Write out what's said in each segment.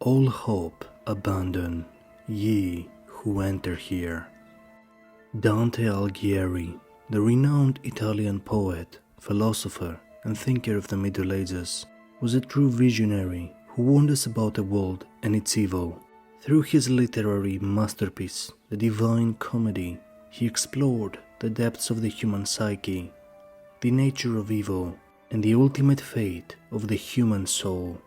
All hope abandon, ye who enter here. Dante Alighieri, the renowned Italian poet, philosopher, and thinker of the Middle Ages, was a true visionary who warned us about the world and its evil. Through his literary masterpiece, the Divine Comedy, he explored the depths of the human psyche, the nature of evil, and the ultimate fate of the human soul.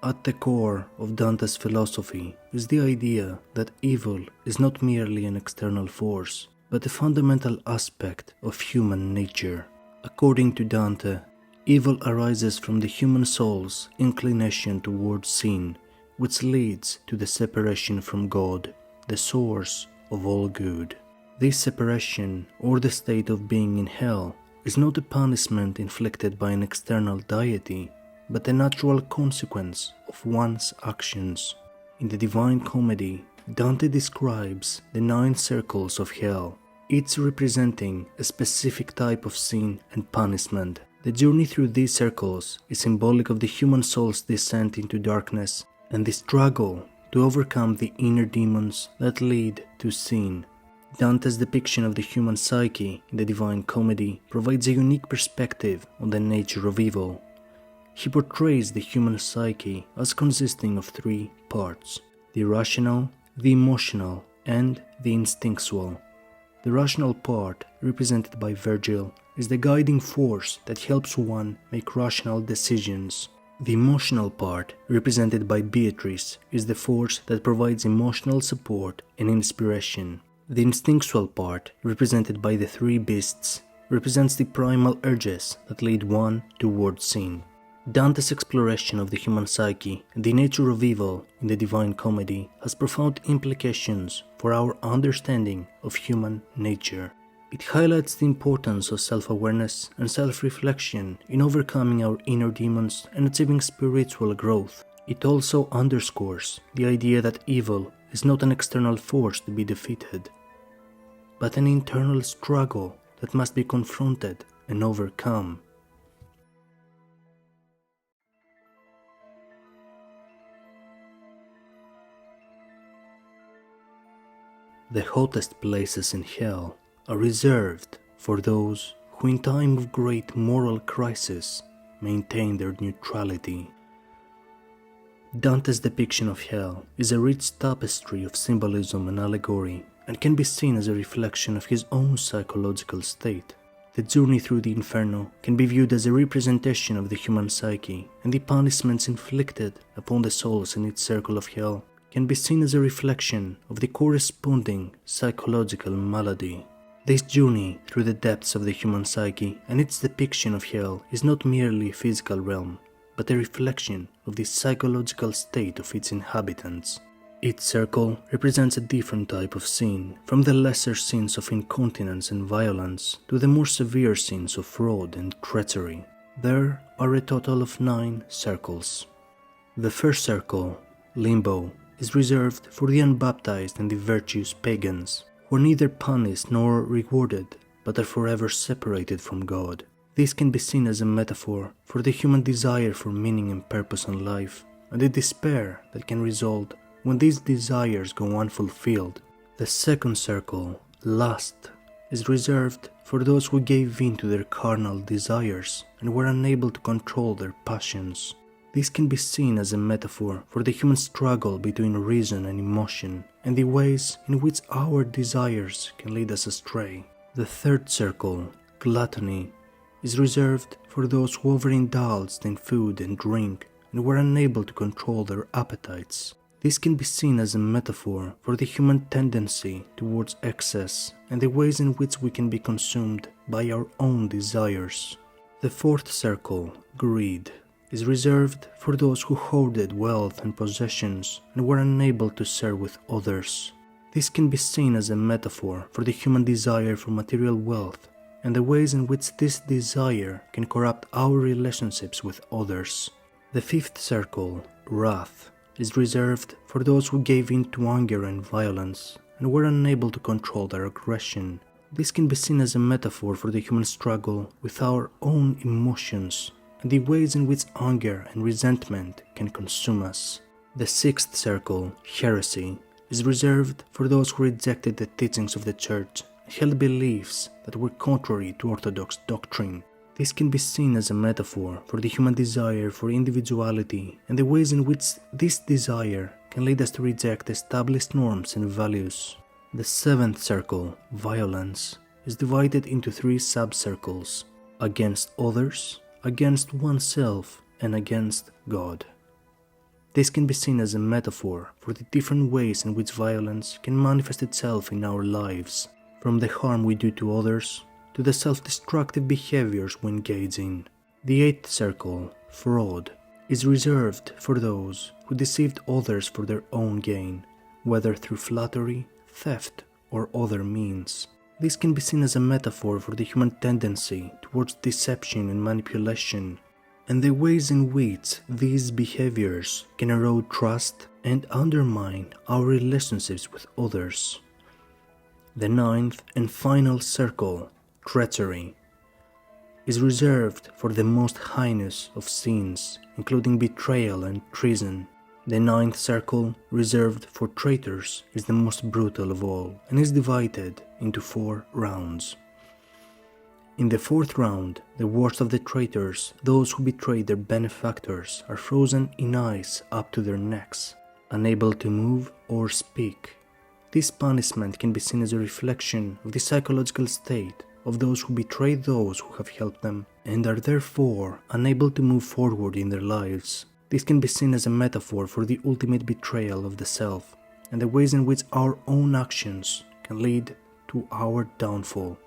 At the core of Dante's philosophy is the idea that evil is not merely an external force, but a fundamental aspect of human nature. According to Dante, evil arises from the human soul's inclination towards sin, which leads to the separation from God, the source of all good. This separation, or the state of being in hell, is not a punishment inflicted by an external deity, but a natural consequence of one's actions. In the Divine Comedy, Dante describes the 9 circles of hell, each representing a specific type of sin and punishment. The journey through these circles is symbolic of the human soul's descent into darkness and the struggle to overcome the inner demons that lead to sin. Dante's depiction of the human psyche in the Divine Comedy provides a unique perspective on the nature of evil. He portrays the human psyche as consisting of 3 parts: the rational, the emotional, and the instinctual. The rational part, represented by Virgil, is the guiding force that helps one make rational decisions. The emotional part, represented by Beatrice, is the force that provides emotional support and inspiration. The instinctual part, represented by the 3 beasts, represents the primal urges that lead one towards sin. Dante's exploration of the human psyche and the nature of evil in the Divine Comedy has profound implications for our understanding of human nature. It highlights the importance of self-awareness and self-reflection in overcoming our inner demons and achieving spiritual growth. It also underscores the idea that evil is not an external force to be defeated, but an internal struggle that must be confronted and overcome. The hottest places in hell are reserved for those who in time of great moral crisis maintain their neutrality. Dante's depiction of hell is a rich tapestry of symbolism and allegory, and can be seen as a reflection of his own psychological state. The journey through the Inferno can be viewed as a representation of the human psyche, and the punishments inflicted upon the souls in its circle of hell can be seen as a reflection of the corresponding psychological malady. This journey through the depths of the human psyche and its depiction of hell is not merely a physical realm, but a reflection of the psychological state of its inhabitants. Each circle represents a different type of sin, from the lesser sins of incontinence and violence to the more severe sins of fraud and treachery. There are a total of 9 circles. The first circle, Limbo, is reserved for the unbaptized and the virtuous pagans, who are neither punished nor rewarded, but are forever separated from God. This can be seen as a metaphor for the human desire for meaning and purpose in life, and the despair that can result when these desires go unfulfilled. The second circle, Lust, is reserved for those who gave in to their carnal desires and were unable to control their passions. This can be seen as a metaphor for the human struggle between reason and emotion, and the ways in which our desires can lead us astray. The third circle, Gluttony, is reserved for those who overindulged in food and drink and were unable to control their appetites. This can be seen as a metaphor for the human tendency towards excess and the ways in which we can be consumed by our own desires. The fourth circle, Greed, is reserved for those who hoarded wealth and possessions and were unable to share with others. This can be seen as a metaphor for the human desire for material wealth and the ways in which this desire can corrupt our relationships with others. The fifth circle, Wrath, is reserved for those who gave in to anger and violence and were unable to control their aggression. This can be seen as a metaphor for the human struggle with our own emotions and the ways in which anger and resentment can consume us. The sixth circle, heresy, is reserved for those who rejected the teachings of the Church and held beliefs that were contrary to orthodox doctrine. This can be seen as a metaphor for the human desire for individuality and the ways in which this desire can lead us to reject established norms and values. The seventh circle, violence, is divided into three sub-circles: against others, against oneself, and against God. This can be seen as a metaphor for the different ways in which violence can manifest itself in our lives, from the harm we do to others to the self-destructive behaviors we engage in. The eighth circle, fraud, is reserved for those who deceived others for their own gain, whether through flattery, theft, or other means. This can be seen as a metaphor for the human tendency towards deception and manipulation, and the ways in which these behaviors can erode trust and undermine our relationships with others. The ninth and final circle, treachery, is reserved for the most heinous of sins, including betrayal and treason. The ninth circle, reserved for traitors, is the most brutal of all and is divided into 4 rounds. In the 4th round, the worst of the traitors, those who betrayed their benefactors, are frozen in ice up to their necks, unable to move or speak. This punishment can be seen as a reflection of the psychological state of those who betray those who have helped them and are therefore unable to move forward in their lives. This can be seen as a metaphor for the ultimate betrayal of the self and the ways in which our own actions can lead to our downfall.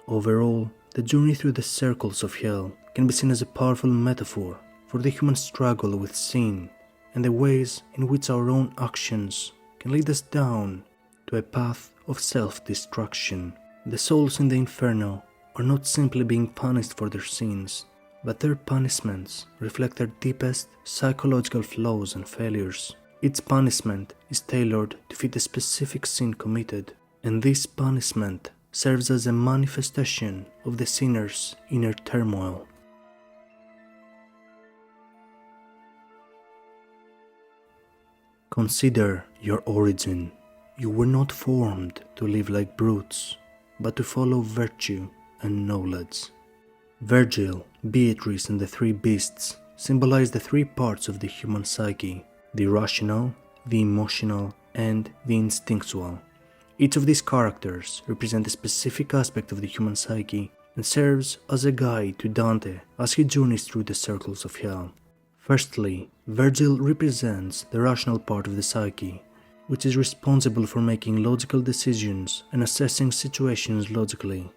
Overall, the journey through the circles of hell can be seen as a powerful metaphor for the human struggle with sin and the ways in which our own actions can lead us down to a path of self-destruction. The souls in the Inferno are not simply being punished for their sins, but their punishments reflect their deepest psychological flaws and failures. Each punishment is tailored to fit a specific sin committed, and this punishment serves as a manifestation of the sinner's inner turmoil. Consider your origin. You were not formed to live like brutes, but to follow virtue and knowledge. Virgil, Beatrice, and the 3 beasts symbolize the 3 parts of the human psyche: the rational, the emotional, and the instinctual. Each of these characters represent a specific aspect of the human psyche and serves as a guide to Dante as he journeys through the circles of hell. Firstly, Virgil represents the rational part of the psyche, which is responsible for making logical decisions and assessing situations logically.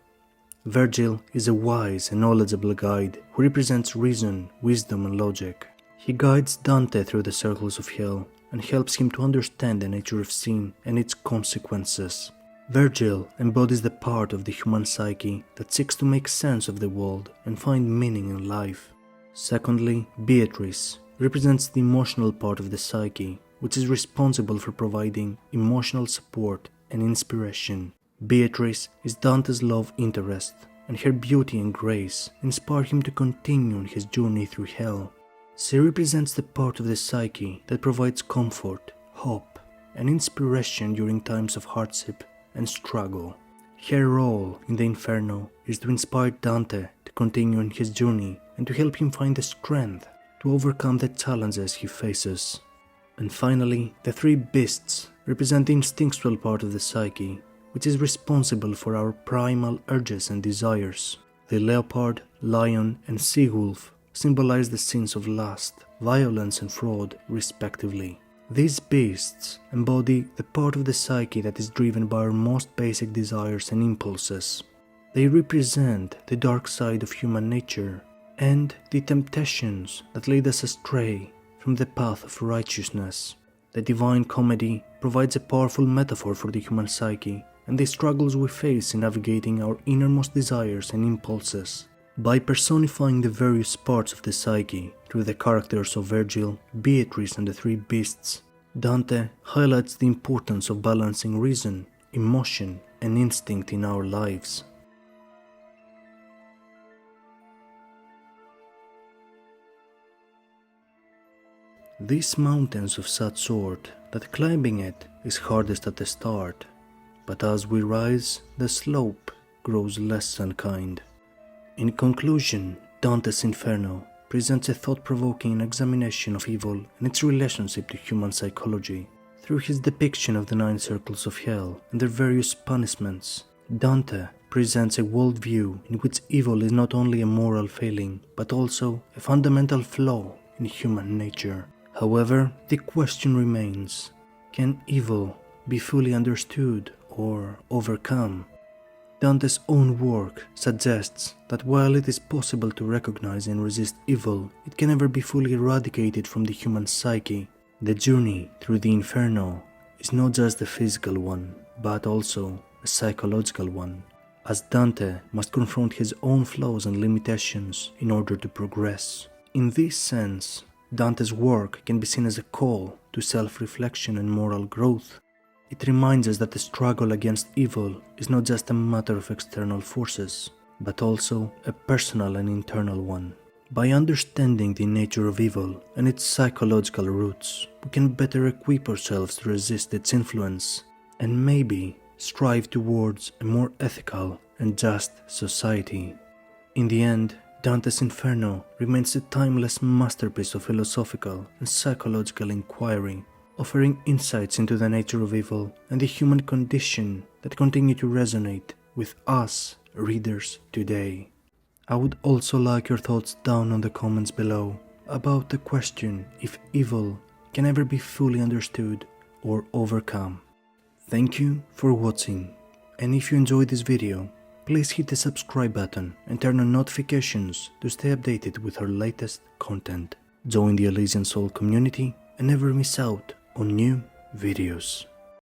Virgil is a wise and knowledgeable guide who represents reason, wisdom, and logic. He guides Dante through the circles of hell and helps him to understand the nature of sin and its consequences. Virgil embodies the part of the human psyche that seeks to make sense of the world and find meaning in life. Secondly, Beatrice represents the emotional part of the psyche, which is responsible for providing emotional support and inspiration. Beatrice is Dante's love interest, and her beauty and grace inspire him to continue on his journey through hell. She represents the part of the psyche that provides comfort, hope, and inspiration during times of hardship and struggle. Her role in the Inferno is to inspire Dante to continue on his journey and to help him find the strength to overcome the challenges he faces. And finally, the 3 beasts represent the instinctual part of the psyche, which is responsible for our primal urges and desires. The leopard, lion, and sea-wolf symbolize the sins of lust, violence, and fraud, respectively. These beasts embody the part of the psyche that is driven by our most basic desires and impulses. They represent the dark side of human nature and the temptations that lead us astray from the path of righteousness. The Divine Comedy provides a powerful metaphor for the human psyche and the struggles we face in navigating our innermost desires and impulses. By personifying the various parts of the psyche through the characters of Virgil, Beatrice, and the 3 beasts, Dante highlights the importance of balancing reason, emotion, and instinct in our lives. These mountains of such sort that climbing it is hardest at the start, but as we rise, the slope grows less unkind. In conclusion, Dante's Inferno presents a thought-provoking examination of evil and its relationship to human psychology. Through his depiction of the 9 circles of hell and their various punishments, Dante presents a worldview in which evil is not only a moral failing, but also a fundamental flaw in human nature. However, the question remains, can evil be fully understood or overcome? Dante's own work suggests that while it is possible to recognize and resist evil, it can never be fully eradicated from the human psyche. The journey through the Inferno is not just a physical one, but also a psychological one, as Dante must confront his own flaws and limitations in order to progress. In this sense, Dante's work can be seen as a call to self-reflection and moral growth. It reminds us that the struggle against evil is not just a matter of external forces, but also a personal and internal one. By understanding the nature of evil and its psychological roots, we can better equip ourselves to resist its influence and maybe strive towards a more ethical and just society. In the end, Dante's Inferno remains a timeless masterpiece of philosophical and psychological inquiry, offering insights into the nature of evil and the human condition that continue to resonate with us readers today. I would also like your thoughts down on the comments below about the question if evil can ever be fully understood or overcome. Thank you for watching, and if you enjoyed this video, please hit the subscribe button and turn on notifications to stay updated with our latest content. Join the Elysian Soul community and never miss out on new videos.